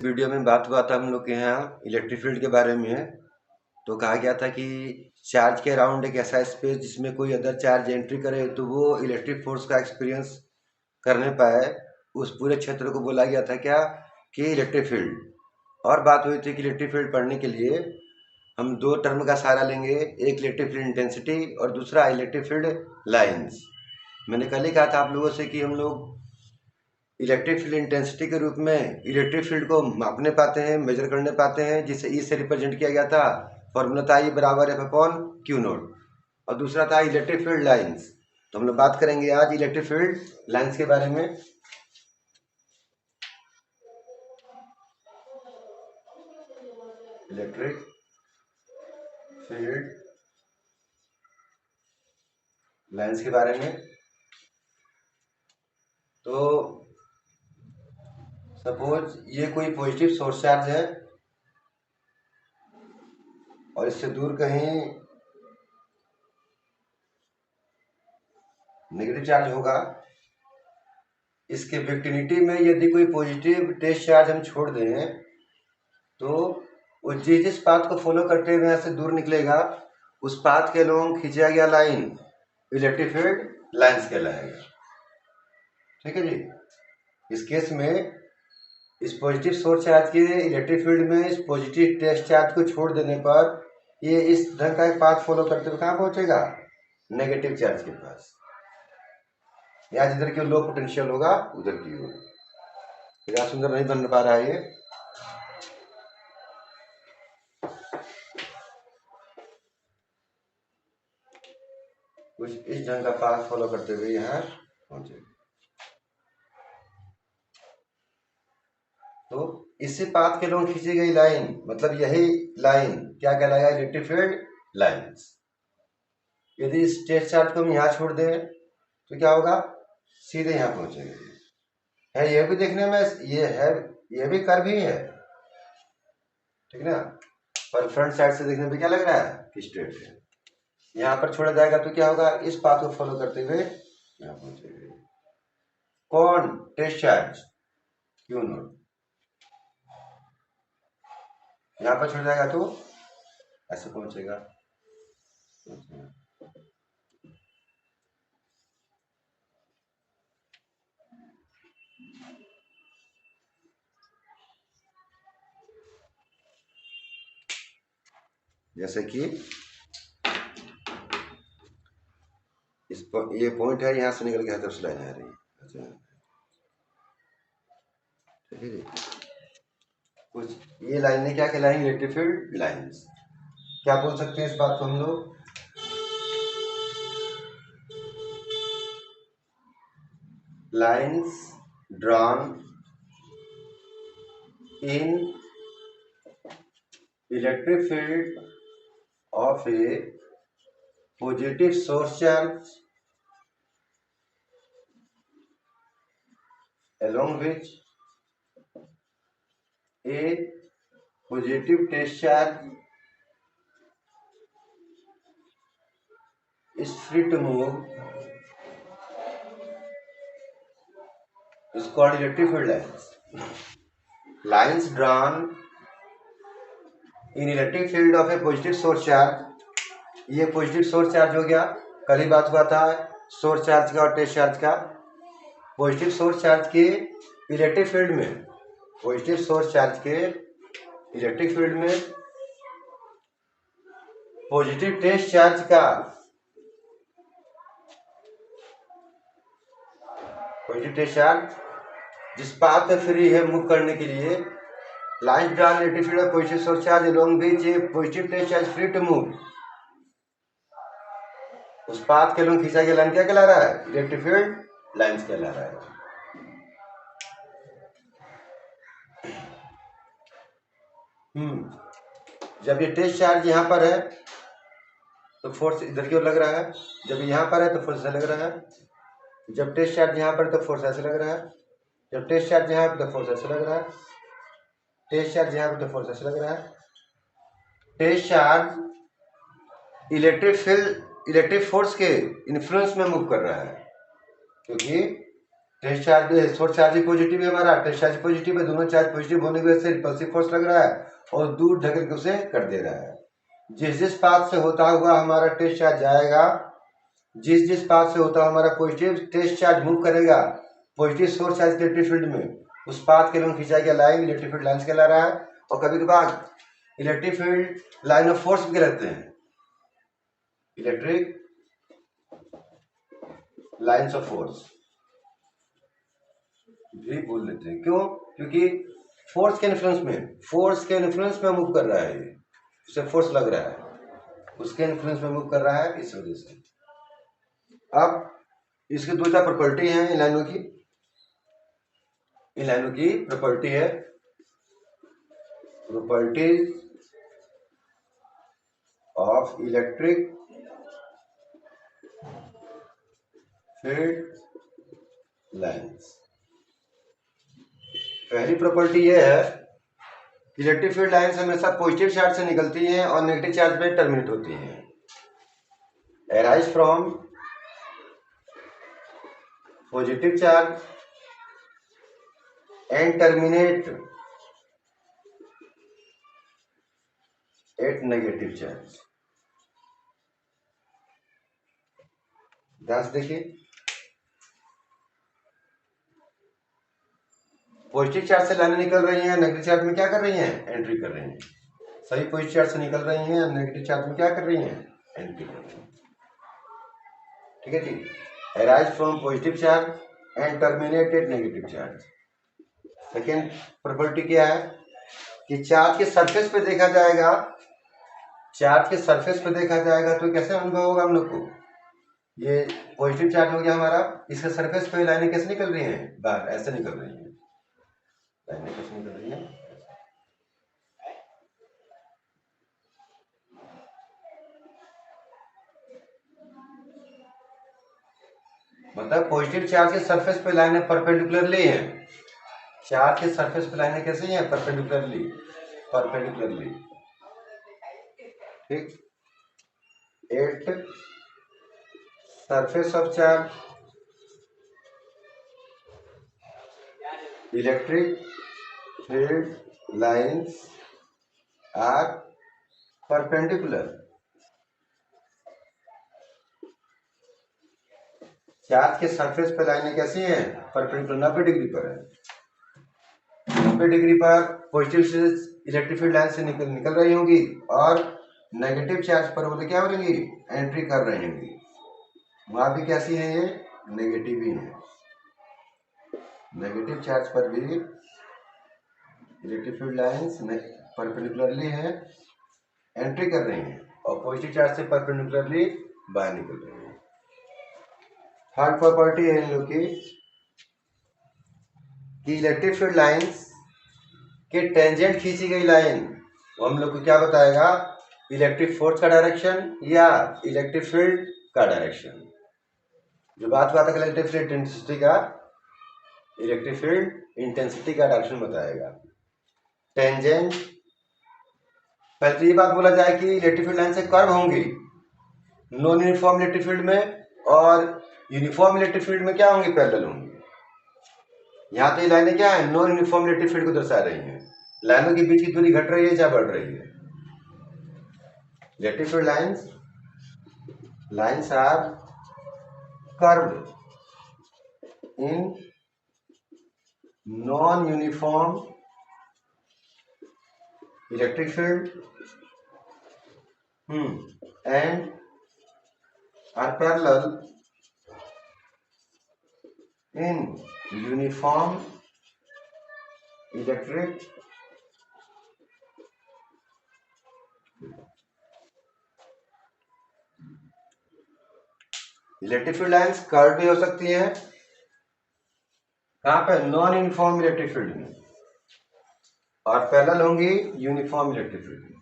Video में बात हुआ था हम लोग के यहाँ इलेक्ट्रिक फील्ड के बारे में। तो कहा गया था कि चार्ज के अराउंड एक ऐसा स्पेस जिसमें कोई अदर चार्ज एंट्री करे तो वो इलेक्ट्रिक फोर्स का एक्सपीरियंस करने पाए, उस पूरे क्षेत्र को बोला गया था क्या कि इलेक्ट्रिक फील्ड। और बात हुई थी कि इलेक्ट्रिक फील्ड पढ़ने के लिए हम दो टर्म का सहारा लेंगे, एक इलेक्ट्रिक फील्ड इंटेंसिटी और दूसरा इलेक्ट्रिक फील्ड लाइन्स। मैंने कल ही कहा था आप लोगों से कि हम लोग इलेक्ट्रिक फील्ड इंटेंसिटी के रूप में इलेक्ट्रिक फील्ड को मापने पाते हैं, मेजर करने पाते हैं, जिसे ई से रिप्रेजेंट किया गया था। फॉर्मूला था ई बराबर एफ अपॉन क्यू नोट। और दूसरा था इलेक्ट्रिक फील्ड लाइंस। तो हम लोग बात करेंगे आज इलेक्ट्रिक फील्ड लाइंस के बारे में। इलेक्ट्रिक फील्ड लाइंस के बारे में। तो सपोज ये कोई पॉजिटिव सोर्स चार्ज है और इससे दूर कहीं नेगेटिव चार्ज होगा। इसके विक्टिनिटी में यदि कोई पॉजिटिव टेस्ट चार्ज हम छोड़ दें तो वो जिस पाथ को फॉलो करते हुए यहाँ से दूर निकलेगा, उस पाथ के लोग खींचा गया लाइन इलेक्ट्रिक फील्ड लाइंस कहलाएगा। ठीक है जी। इस केस में इस पॉजिटिव सोर्स चार्ज के इलेक्ट्रिक फील्ड में इस पॉजिटिव टेस्ट चार्ज को छोड़ देने पर ये इस ढंग का एक पाथ फॉलो करते हुए कहाँ पहुंचेगा? नेगेटिव चार्ज के पास, या जिधर की लो पोटेंशियल होगा उधर की ओर। ज़्यादा सुंदर नहीं बन पा रहा है ये। कुछ इस ढंग का पाथ फॉलो करते हुए यहाँ पहुंचेगा। तो इसी पाथ के लोग खींची गई लाइन, मतलब यही लाइन क्या कहलाएगा? Electric field lines. यदि इस टेस्ट चार्ज को हम यहाँ छोड़ दें तो क्या होगा? सीधे यहाँ पहुंचेंगे। है ये भी देखने में ये है, ये भी कर्व ही है, ठीक ना, पर फ्रंट साइड से देखने में क्या लग रहा है कि स्ट्रेट है। यहाँ पर छोड़ा जाएगा तो क्या होगा? इस पाथ को फॉलो करते हुए यहाँ पहुंचेंगे। कौन? Test charge q naught. यहाँ पर छोड़ जाएगा तो ऐसे पहुंचेगा। जैसे कि इस ये पॉइंट है, यहाँ से निकल के हर तरफ से लाइन आ रही है। अच्छा, ठीक है जी। कुछ ये लाइनें क्या कहलाएंगी? Electric field lines. क्या बोल सकते हैं इस बात को हम लोग? Lines drawn in electric field of a positive source charge along which a positive test charge is free to move is called electric field lines. Lines drawn in electric field of a positive source charge, ये positive source charge हो गया। कल ही बात हुआ था source charge का और test charge का। पॉजिटिव सोर्स चार्ज के इलेक्ट्रिक फील्ड में, पॉजिटिव सोर्स चार्ज के इलेक्ट्रिक फील्ड में पॉजिटिव टेस्ट चार्ज का, पॉजिटिव टेस्ट चार्ज जिस पाथ पे फ्री है मूव करने के लिए, line drawn electric field of positive source charge along which a positive test charge free to move, उस पाथ के लोग खींचा गया लाइन क्या कहला रहा है? इलेक्ट्रिक फील्ड लाइंस कहला रहा है। जब ये टेस्ट चार्ज यहाँ पर है तो फोर्स इधर की ओर लग रहा है, जब यहाँ पर है तो फोर्स ऐसे लग रहा है, जब टेस्ट चार्ज यहाँ पर है तो फोर्स ऐसे लग रहा है, जब टेस्ट चार्ज यहाँ पर तो फोर्स ऐसे लग रहा है, टेस्ट चार्ज यहाँ पर तो फोर्स ऐसे लग रहा है। Test charge electric field, electric force के इन्फ्लुएंस में मूव कर रहा है, क्योंकि टेस्ट चार्ज सोर्स चार्ज भी पॉजिटिव है, हमारा टेस्ट चार्ज पॉजिटिव है, दोनों चार्ज पॉजिटिव होने की वजह से रिपल्सिव फोर्स लग रहा है और दूर ढकेल के उसे कर दे रहा है। जिस जिस पाथ से होता हुआ हमारा टेस्ट चार्ज जाएगा, जिस जिस पाथ से होता हुआ हमारा पॉजिटिव टेस्ट चार्ज मूव करेगा positive source charge electric field में, उस पाथ के लिए खींचा गया लाइन इलेक्ट्रिक फील्ड लाइन कहला रहा है। और कभी कभार electric field line of force भी कहलाते हैं, इलेक्ट्रिक लाइन्स ऑफ फोर्स भी बोल देते हैं। क्यों? क्योंकि फोर्स के इन्फ्लुएंस में मूव कर रहा है, ये उसे फोर्स लग रहा है, उसके इन्फ्लुएंस में मूव कर रहा है, इस वजह से। अब इसकी दो चार प्रॉपर्टी हैं इन लाइनों की। इन लाइनों की प्रॉपर्टी है properties of electric field lines. पहली प्रॉपर्टी यह है कि इलेक्ट्रिक फील्ड लाइन्स हमेशा पॉजिटिव चार्ज से निकलती हैं और नेगेटिव चार्ज पे टर्मिनेट होती हैं। Arise from positive charge and terminate at negative charge. ध्यान से देखिए, पॉजिटिव चार्ज से लाइनें निकल रही हैं, नेगेटिव चार्ज में क्या कर रही हैं? एंट्री कर रही हैं। सभी पॉजिटिव चार्ज से निकल रही हैं, नेगेटिव चार्ज में क्या कर रही हैं? एंट्री कर रही हैं। ठीक है जी। Arise from positive charge and terminate at negative charge. Second property क्या है कि चार्ज के सरफेस पे देखा जाएगा, चार्ज के सरफेस पे देखा जाएगा तो कैसे अनुभव होगा हम लोग को? ये पॉजिटिव चार्ज हो गया हमारा, इसके सरफेस पे लाइनें कैसे निकल रही हैं? बाहर ऐसे निकल रही हैं, लाइनें कैसे निकल रही हैं? मतलब पॉजिटिव चार्ज के सरफेस पे लाइनें परपेंडिकुलरली हैं, चार्ज के सरफेस पे लाइनें कैसे हैं? Perpendicularly, perpendicularly. ठीक, at surface of charge electric field lines are perpendicular. Charge के सरफेस पे लाइनें कैसी हैं? परपेंडिकुलर, 90 डिग्री पर है। 90 डिग्री पर पॉजिटिव से इलेक्ट्रिक फील्ड लाइन से निकल रही होंगी और नेगेटिव चार्ज पर बोले क्या हो रही? एंट्री कर रही होंगी। वहां भी कैसी है? ये नेगेटिव ही है। नेगेटिव चार्ज पर भी इलेक्ट्रिक फील्ड लाइंस परपेंडिकुलरली है, एंट्री कर रही हैं और पॉजिटिव चार्ज से परपेंडिकुलरली बाहर निकल रही हैं। थर्ड प्रॉपर्टी है इन लोग की कि इलेक्ट्रिक फील्ड लाइंस के टेंजेंट खींची गई लाइन वो हम लोग को क्या बताएगा? इलेक्ट्रिक फोर्स का डायरेक्शन या इलेक्ट्रिक फील्ड का डायरेक्शन। जो बात हुआ था इलेक्ट्रिक फील्ड इंटेंसिटी का, इलेक्ट्रिक फील्ड इंटेंसिटी का डायरेक्शन बताएगा। टेंजेंट, पहले तो ये बात बोला जाए कि इलेक्ट्रिक फील्ड लाइन से कर्व होंगी नॉन यूनिफॉर्म इलेक्ट्रिक फील्ड में, और यूनिफॉर्म इलेक्ट्रिक फील्ड में क्या होंगी? पैरेलल होंगी। यहाँ तो ये लाइनें क्या है? नॉन यूनिफॉर्म इलेक्ट्रिक फील्ड को दर्शा रही हैं। लाइनों के बीच की दूरी घट रही है या बढ़ रही है? Electric field lines are curved in non-uniform electric field and are parallel in uniform electric electric field lines curve भी हो सकती हैं। कहां पे? नॉन यूनिफॉर्म इलेक्ट्रिक फील्ड में, और पैरेलल होंगी यूनिफॉर्म इलेक्ट्रिक फील्ड में।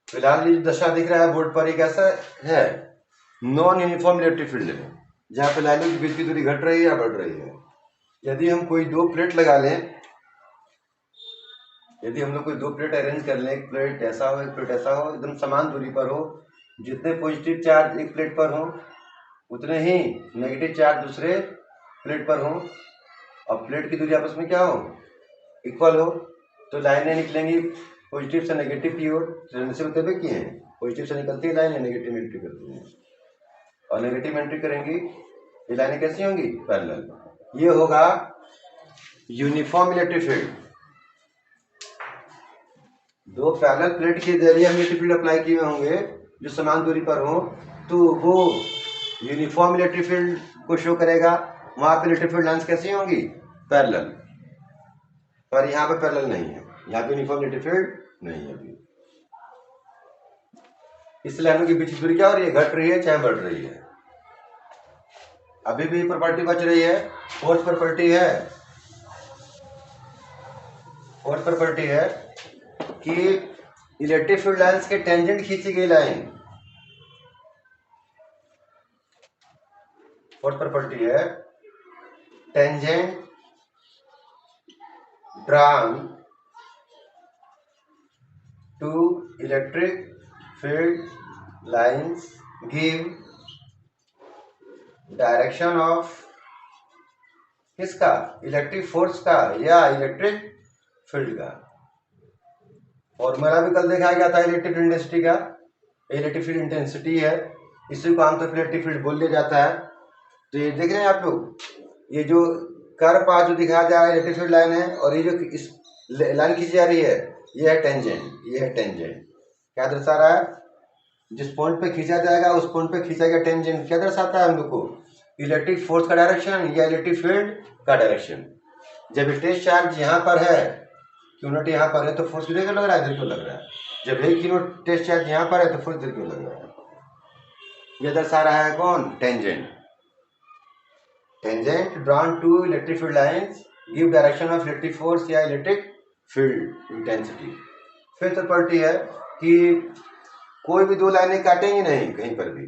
फिलहाल ये दशा दिख रहा है बोर्ड पर, एक ऐसा है नॉन यूनिफॉर्म इलेक्ट्रिक फील्ड में जहां पे लाइनों के बीच की दूरी घट रही है या बढ़ रही है। यदि हम कोई दो प्लेट लगा लें, यदि हम लोग कोई दो प्लेट अरेंज कर लें, एक प्लेट ऐसा हो एक प्लेट ऐसा हो, एकदम समान दूरी पर हो, जितने पॉजिटिव चार्ज एक प्लेट पर हों उतने ही नेगेटिव चार्ज दूसरे प्लेट पर हों और प्लेट की दूरी आपस में क्या हो, इक्वल हो, तो लाइनें निकलेंगी पॉजिटिव से नेगेटिव की ओर। से मुताबिक किए हैं, पॉजिटिव से निकलती है लाइनें, नेगेटिव एंट्री करती हैं और नेगेटिव एंट्री करेंगी, ये लाइनें कैसी होंगी, पैरेलल। ये होगा यूनिफॉर्म इलेक्ट्रिक फील्ड। दो पैरेलल प्लेट के जरिए हम इलेक्ट्रिक फील्ड अप्लाई किए होंगे जो समान दूरी पर हो, तो वो यूनिफॉर्म इलेक्ट्रिक फील्ड को शो करेगा। वहां पर इलेक्ट्रिक फील्ड लाइन्स कैसी होंगी, पैरेलल, पर यहाँ पे पैरेलल नहीं है, यहाँ पे यूनिफॉर्म इलेक्ट्रिक फील्ड नहीं है अभी। इस लाइनों के बीच दूरी क्या हो रही है, घट रही है चाहे बढ़ रही है। अभी भी प्रॉपर्टी बच रही है, फोर्थ प्रॉपर्टी है, फोर्थ प्रॉपर्टी है कि इलेक्ट्रिक फील्ड लाइन्स के टेंजेंट खींची गई लाइन, फोर्थ प्रॉपर्टी है tangent drawn to electric field lines give direction of किसका, इलेक्ट्रिक फोर्स का या इलेक्ट्रिक फील्ड का। फॉर्मूला भी कल दिखाया गया था इलेक्ट्रिक फील्ड इंटेंसिटी का, इलेक्ट्रिक फील्ड इंटेंसिटी है, इसी को आमतौर पर इलेक्ट्रिक फील्ड बोल दिया जाता है। तो ये देख रहे हैं आप लोग, ये जो कर्व पाथ जो दिखाया जा रहा है इलेक्ट्रिक फील्ड लाइन है, और ये जो इस लाइन खींची जा रही है ये है टेंजेंट, ये है टेंजेंट। क्या दर्शा रहा है, जिस पॉइंट पे खींचा जाएगा उस पॉइंट पे खींचा गया टेंजेंट क्या दर्शाता है हम लोग को, इलेक्ट्रिक फोर्स का डायरेक्शन या इलेक्ट्रिक फील्ड का डायरेक्शन। जब टेस्ट चार्ज यहाँ पर है, यूनिट यहाँ पर है, तो फोर्स इधर क्यों लग रहा है, इधर क्यों लग रहा है। जब एक यूनिट टेस्ट चार्ज यहाँ पर है तो फोर्स इधर क्यों लग रहा है, ये दर्शा रहा है कौन, tangent. Tangent drawn to electric field lines give direction of electric force या electric field intensity. Fifth property है कि कोई भी दो लाइनें काटेंगी नहीं कहीं पर भी,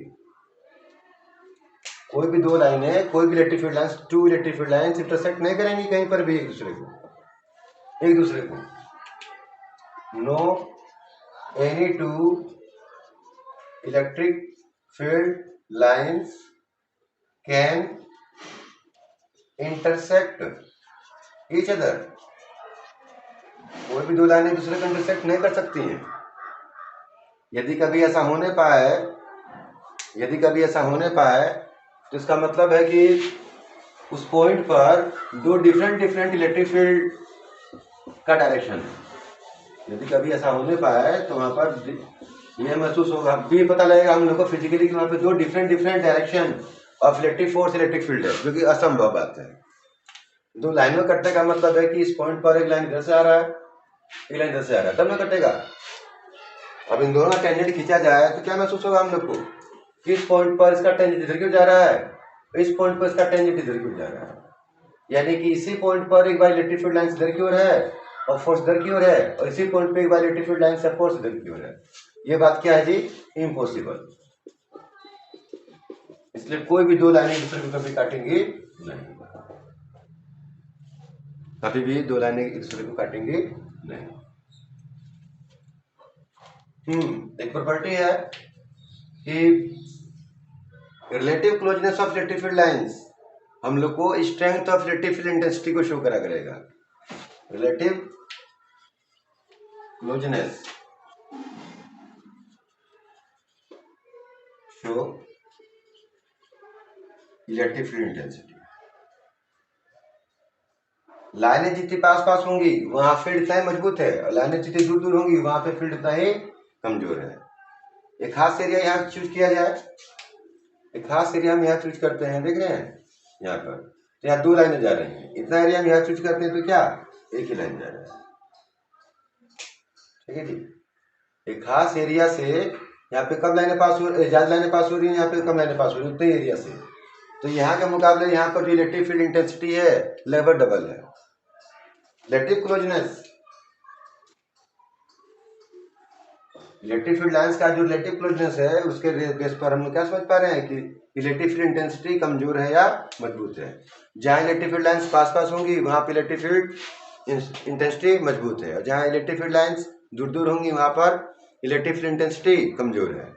कोई भी दो लाइनें, कोई भी electric field lines, two electric field lines intersect नहीं करेंगी कहीं पर भी एक दूसरे को। No any two electric field lines can intersect each other, कोई भी दो लाइनें दूसरे को इंटरसेक्ट नहीं कर सकती हैं। यदि कभी ऐसा होने पाए तो इसका मतलब है कि उस पॉइंट पर दो डिफरेंट इलेक्ट्रिक फील्ड का डायरेक्शन है। यदि कभी ऐसा होने पाए तो वहां पर यह महसूस होगा, भी पता लगेगा हम लोग को फिजिकली कि वहां पर दो different direction of electric force electric field है, जो कि असंभव बात है। दो लाइनों कटने का मतलब है कि इस पॉइंट पर एक लाइन इधर से आ रहा है, एक लाइन इधर से आ रहा है, तब ना कटेगा। अब इन दोनों का टेंजेंट खींचा जाए तो क्या महसूस होगा हम लोग को, किस पॉइंट पर इसका टेंजेंट इधर क्यों जा रहा है, इस पॉइंट पर इसका टेंजेंट इधर क्यों जा रहा है। यानी कि इसी पॉइंट पर एक बार इलेक्ट्रिक फील्ड लाइन इधर की ओर है और फोर्स इधर की ओर है, और इसी पॉइंट पे एक बार इलेक्ट्रिक फील्ड लाइन से फोर्स इधर की ओर है। ये बात क्या है जी, इम्पॉसिबल। इसलिए कोई भी दो लाइनें दूसरे को कभी काटेंगी नहीं, कभी भी दो लाइनें एक दूसरे को काटेंगे नहीं। एक प्रॉपर्टी है कि relative closeness of electric field lines हम लोग को strength of electric field intensity को शो करा करेगा। Relative closeness show electric field intensity. लाइनें जितनी पास होंगी वहां फील्ड इतना ही मजबूत है, और लाइनें जितनी दूर होंगी वहां पे फील्ड इतना ही कमजोर है। एक खास एरिया यहाँ चूज किया जाए, एक खास एरिया हम यहाँ चूज करते हैं, देख रहे हैं यहाँ पर, तो यहाँ दो लाइनें जा रही हैं, इतना एरिया हम यहाँ चूज करते हैं तो क्या एक ही लाइन जा रहा है, ठीक है जी। एक खास एरिया से यहाँ पे कम लाइनें पास हो, ज्यादा लाइनें पास हो रही है, यहाँ पे कम लाइनें पास हो रही है उतने एरिया से, तो यहाँ के मुकाबले यहाँ पर जो इलेक्ट्रिक फील्ड इंटेंसिटी है लगभग डबल है। Electric closeness, electric field lines का जो रिलेटिव क्लोजनेस है उसके बेस पर हम लोग क्या समझ पा रहे हैं कि इलेक्ट्रिक फील्ड इंटेंसिटी कमजोर है या मजबूत है। जहां इलेक्ट्रिक फील्ड लाइंस पास होंगी वहां पर इलेक्ट्रिक फील्ड इंटेंसिटी मजबूत है, और जहां इलेक्ट्रिक फील्ड लाइंस दूर होंगी वहां पर इलेक्ट्रिक फील्ड इंटेंसिटी कमजोर है।